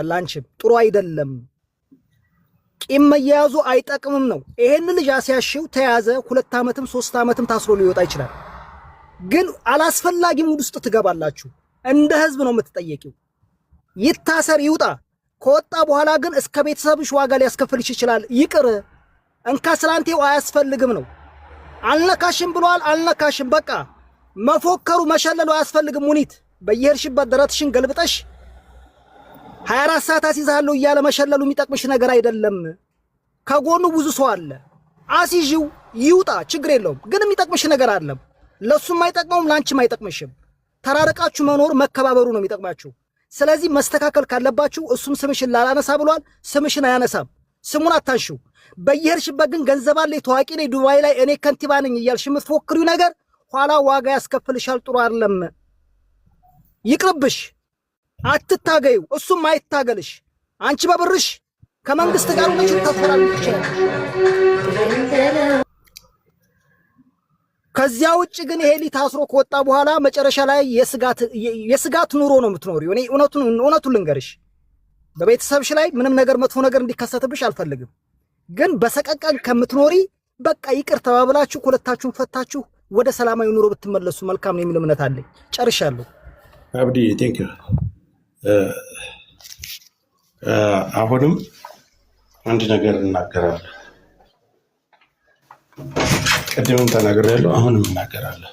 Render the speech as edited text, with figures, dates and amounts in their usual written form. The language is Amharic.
ላንቺም ጥሩ አይደለም። ቂም መያያዙ አይጠቅምም ነው። ይሄን ልጅ አስያሽው ተያዘ 2 ዓመትም 3 ዓመትም ታስሮ ሊወጣ ይችላል። ግን አላስፈላጊ ሙድ ውስጥ ትገባላችሁ። እንደ ህዝብ ነው የምትጠየቂው። ይታሰር ይውጣ። ከወጣ በኋላ ግን እስከ ቤተሰብሽ ዋጋ ሊያስከፍልሽ ይችላል። ይቅር እንካ ስላንቴው አያስፈልግም ነው። አልነካሽም ብሏል። አልነካሽም በቃ መፎከሩ መሸለሉ አያስፈልግም። ሙኒት በየሄድሽበት ደረትሽን ገልብጠሽ 24 ሰዓት አሲዛለሁ እያለ መሸለሉ የሚጠቅምሽ ነገር አይደለም። ከጎኑ ብዙ ሰው አለ። አሲጂው ይውጣ ችግር የለውም። ግን የሚጠቅምሽ ነገር አለ። ለሱም አይጠቅመውም ላንቺም አይጠቅምሽም። ተራርቃችሁ መኖር መከባበሩ ነው የሚጠቅማችሁ። ስለዚህ መስተካከል ካለባችሁ እሱም ስምሽን ላላነሳ ብሏል። ስምሽን አያነሳም። ስሙን አታንሺው። በየሄድሽበት ግን ገንዘብ አለ ታዋቂ ነኝ ዱባይ ላይ እኔ ከንቲባ ነኝ እያልሽ የምትፎክሪው ነገር ኋላ ዋጋ ያስከፍልሻል። ጥሩ አይደለም። ይቅርብሽ። አትታገዩ። እሱም አይታገልሽ። አንቺ በብርሽ ከመንግስት ጋር ሆነሽ ተፈራርቀሽ ከዚያ ውጭ ግን ይሄ ሊታስሮ ከወጣ በኋላ መጨረሻ ላይ የስጋት ኑሮ ነው የምትኖሪው። እኔ እውነቱን ልንገርሽ በቤተሰብሽ ላይ ምንም ነገር መጥፎ ነገር እንዲከሰትብሽ አልፈልግም። ግን በሰቀቀን ከምትኖሪ በቃ ይቅር ተባብላችሁ ሁለታችሁን ፈታችሁ ወደ ሰላማዊ ኑሮ ብትመለሱ መልካም ነው የሚል እምነት አለኝ። ጨርሻለሁ። አብዲ ቴንክ ዩ። አሁንም አንድ ነገር እናገራለሁ። ቅድምም ተናግሬያለሁ፣ አሁንም እናገራለሁ።